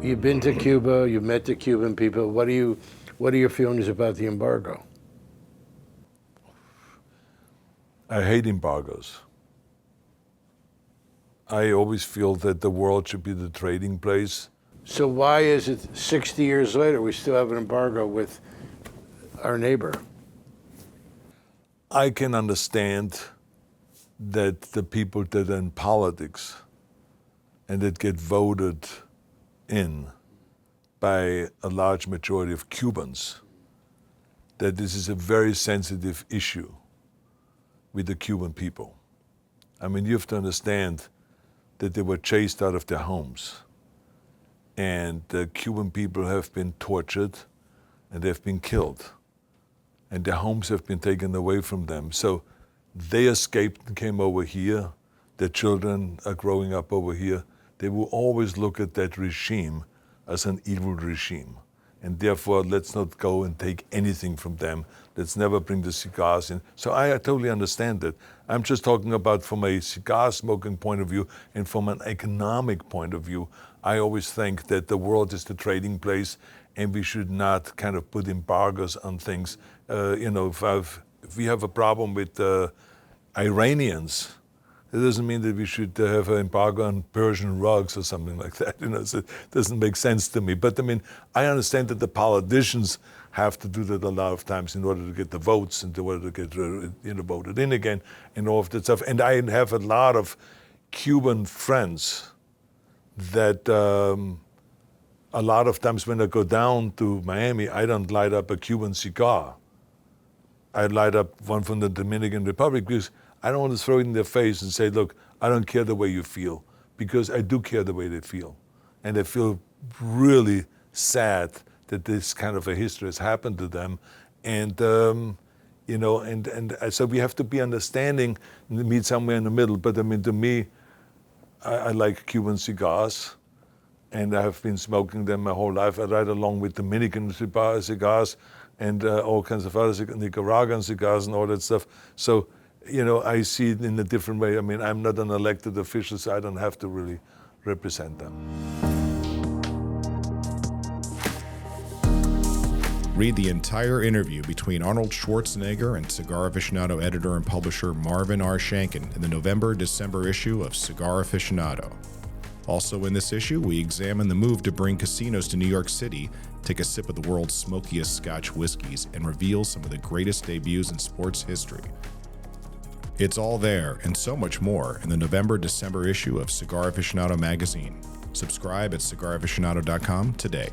You've been to Cuba, you've met the Cuban people. What are your feelings about the embargo? I hate embargoes. I always feel that the world should be the trading place. So why is it 60 years later we still have an embargo with our neighbor? I can understand that the people that are in politics and that get voted in by a large majority of Cubans, that this is a very sensitive issue with the Cuban people. I mean, you have to understand that they were chased out of their homes, and the Cuban people have been tortured and they've been killed, and their homes have been taken away from them. So they escaped and came over here. Their children are growing up over here. They will always look at that regime as an evil regime. And therefore, let's not go and take anything from them. Let's never bring the cigars in. So I totally understand that. I'm just talking about from a cigar smoking point of view and from an economic point of view. I always think that the world is the trading place and we should not kind of put embargoes on things. If we have a problem with Iranians, it doesn't mean that we should have an embargo on Persian rugs or something like that. So it doesn't make sense to me. But I mean, I understand that the politicians have to do that a lot of times in order to get the votes and in order to get voted in again and all of that stuff. And I have a lot of Cuban friends that a lot of times when I go down to Miami, I don't light up a Cuban cigar. I light up one from the Dominican Republic because I don't want to throw it in their face and say, look, I don't care the way you feel, because I do care the way they feel. And I feel really sad that this kind of a history has happened to them. And, so we have to be understanding and meet somewhere in the middle. But I mean, to me, I like Cuban cigars, and I have been smoking them my whole life. I ride along with Dominican cigars and all kinds of other Nicaraguan cigars and all that stuff. So, I see it in a different way. I mean, I'm not an elected official, so I don't have to really represent them. Read the entire interview between Arnold Schwarzenegger and Cigar Aficionado editor and publisher Marvin R. Shanken in the November-December issue of Cigar Aficionado. Also in this issue, we examine the move to bring casinos to New York City, take a sip of the world's smokiest Scotch whiskeys, and reveal some of the greatest debuts in sports history. It's all there and so much more in the November-December issue of Cigar Aficionado magazine. Subscribe at cigaraficionado.com today.